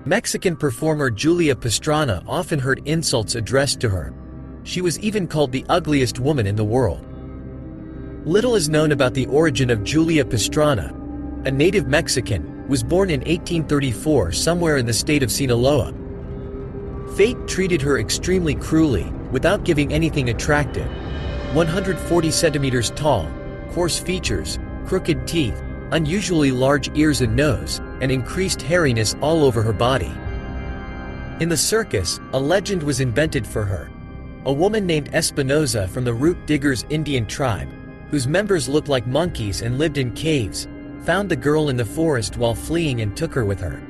Mexican performer Julia Pastrana often heard insults addressed to her. She was even called the ugliest woman in the world. Little is known about the origin of Julia Pastrana. A native Mexican, was born in 1834 somewhere in the state of Sinaloa. Fate treated her extremely cruelly, without giving anything attractive. 140 centimeters tall, coarse features, crooked teeth, unusually large ears and nose, and increased hairiness all over her body. In the circus, a legend was invented for her. A woman named Espinosa from the Root Diggers Indian tribe, whose members looked like monkeys and lived in caves, found the girl in the forest while fleeing and took her with her.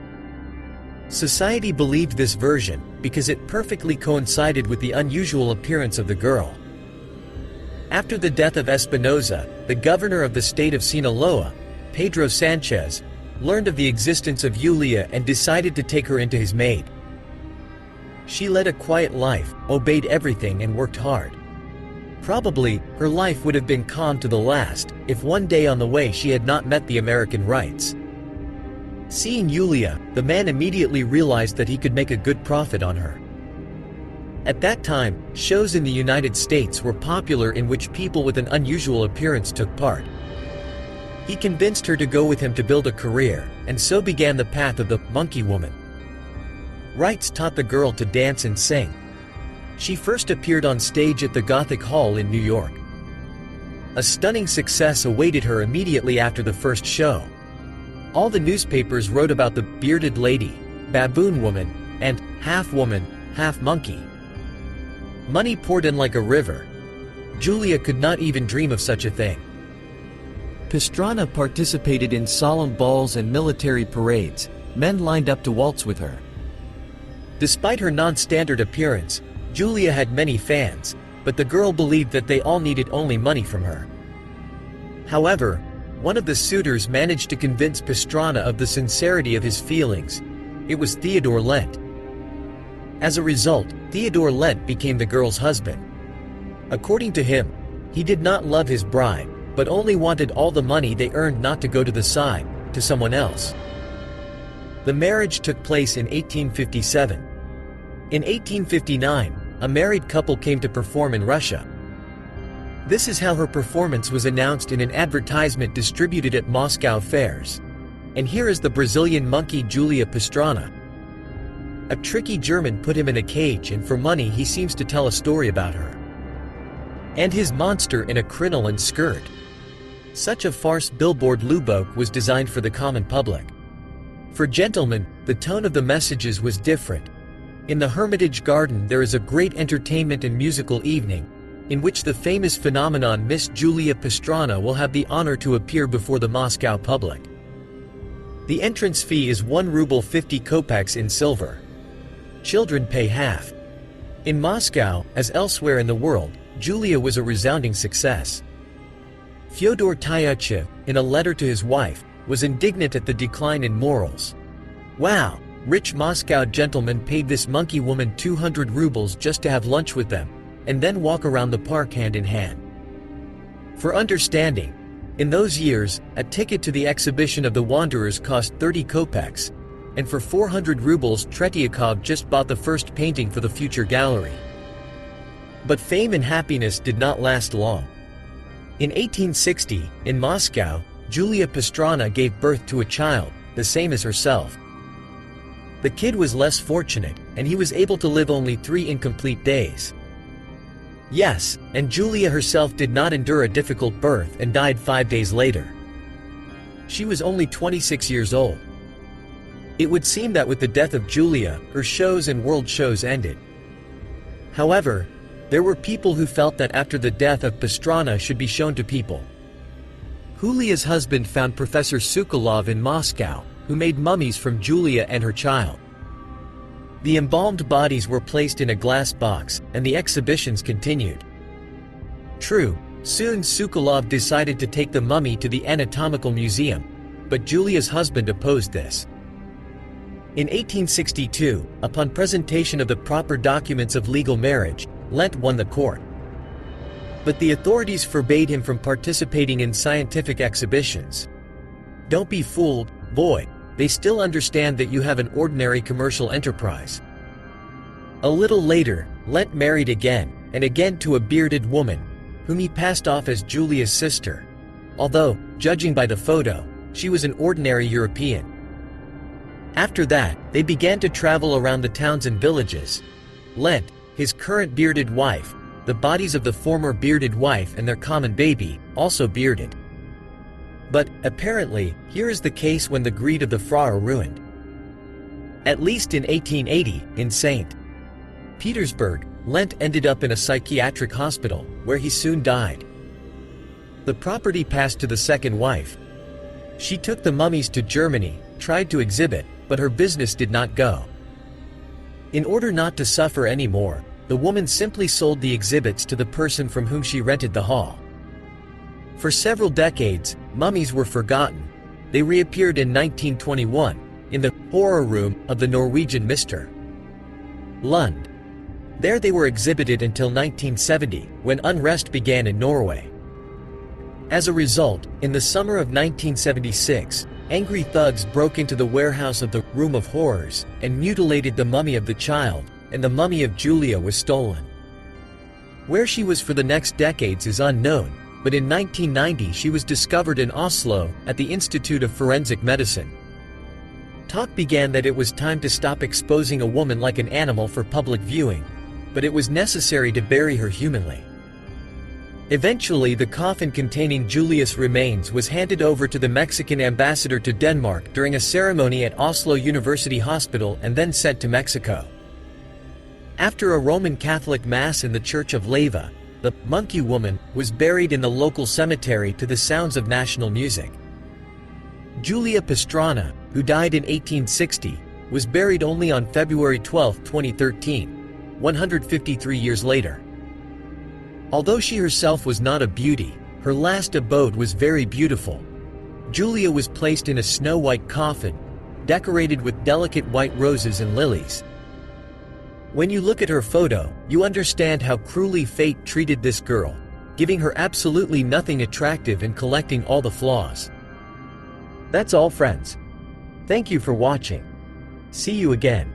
Society believed this version because it perfectly coincided with the unusual appearance of the girl. After the death of Espinosa, the governor of the state of Sinaloa, Pedro Sanchez, learned of the existence of Julia and decided to take her into his maid. She led a quiet life, obeyed everything and worked hard. Probably, her life would have been calm to the last, if one day on the way she had not met the American rights. Seeing Julia, the man immediately realized that he could make a good profit on her. At that time, shows in the United States were popular in which people with an unusual appearance took part. He convinced her to go with him to build a career, and so began the path of the Monkey Woman. Wrights taught the girl to dance and sing. She first appeared on stage at the Gothic Hall in New York. A stunning success awaited her immediately after the first show. All the newspapers wrote about the bearded lady, baboon woman, and half woman, half monkey. Money poured in like a river. Julia could not even dream of such a thing. Pastrana participated in solemn balls and military parades. Men lined up to waltz with her. Despite her non-standard appearance, Julia had many fans, but the girl believed that they all needed only money from her. However, one of the suitors managed to convince Pastrana of the sincerity of his feelings. It was Theodore Lent. As a result, Theodore Lent became the girl's husband. According to him, he did not love his bride, but only wanted all the money they earned not to go to the side, to someone else. The marriage took place in 1857. In 1859, a married couple came to perform in Russia. This is how her performance was announced in an advertisement distributed at Moscow fairs. And here is the Brazilian monkey Julia Pastrana. A tricky German put him in a cage, and for money he seems to tell a story about her. And his monster in a crinoline skirt. Such a farce billboard Lubbock was designed for the common public. For gentlemen, the tone of the messages was different. In the Hermitage Garden there is a great entertainment and musical evening, in which the famous phenomenon Miss Julia Pastrana will have the honor to appear before the Moscow public. The entrance fee is 1 ruble 50 kopecks in silver. Children pay half. In Moscow, as elsewhere in the world, Julia was a resounding success. Fyodor Tyutchev, in a letter to his wife, was indignant at the decline in morals. Wow, rich Moscow gentlemen paid this monkey woman 200 rubles just to have lunch with them, and then walk around the park hand in hand. For understanding, in those years, a ticket to the exhibition of the Wanderers cost 30 kopecks, and for 400 rubles Tretiakov just bought the first painting for the future gallery. But fame and happiness did not last long. In 1860, in Moscow, Julia Pastrana gave birth to a child, the same as herself. The kid was less fortunate, and he was able to live only 3 incomplete days. Yes, and Julia herself did not endure a difficult birth and died 5 days later. She was only 26 years old. It would seem that with the death of Julia, her shows and world shows ended. However, there were people who felt that after the death of Pastrana should be shown to people. Julia's husband found Professor Sokolov in Moscow, who made mummies from Julia and her child. The embalmed bodies were placed in a glass box, and the exhibitions continued. True, soon Sokolov decided to take the mummy to the Anatomical Museum, but Julia's husband opposed this. In 1862, upon presentation of the proper documents of legal marriage, Lent won the court. But the authorities forbade him from participating in scientific exhibitions. "Don't be fooled, boy," they still understand that you have an ordinary commercial enterprise. A little later, Lent married again, and again to a bearded woman, whom he passed off as Julia's sister. Although, judging by the photo, she was an ordinary European. After that, they began to travel around the towns and villages. Lent, his current bearded wife, the bodies of the former bearded wife and their common baby, also bearded. But, apparently, here is the case when the greed of the Frau ruined. At least in 1880, in St. Petersburg, Lent ended up in a psychiatric hospital, where he soon died. The property passed to the second wife. She took the mummies to Germany, tried to exhibit, but her business did not go. In order not to suffer anymore, the woman simply sold the exhibits to the person from whom she rented the hall. For several decades, mummies were forgotten. They reappeared in 1921, in the horror room of the Norwegian Mr. Lund. There they were exhibited until 1970, when unrest began in Norway. As a result, in the summer of 1976, angry thugs broke into the warehouse of the Room of Horrors and mutilated the mummy of the child, and the mummy of Julia was stolen. Where she was for the next decades is unknown, but in 1990 she was discovered in Oslo at the Institute of Forensic Medicine. Talk began that it was time to stop exposing a woman like an animal for public viewing, but it was necessary to bury her humanly. Eventually, the coffin containing Julia's remains was handed over to the Mexican ambassador to Denmark during a ceremony at Oslo University Hospital and then sent to Mexico. After a Roman Catholic Mass in the Church of Leyva, the monkey woman was buried in the local cemetery to the sounds of national music. Julia Pastrana, who died in 1860, was buried only on February 12, 2013, 153 years later. Although she herself was not a beauty, her last abode was very beautiful. Julia was placed in a snow-white coffin, decorated with delicate white roses and lilies. When you look at her photo, you understand how cruelly fate treated this girl, giving her absolutely nothing attractive and collecting all the flaws. That's all, friends. Thank you for watching. See you again.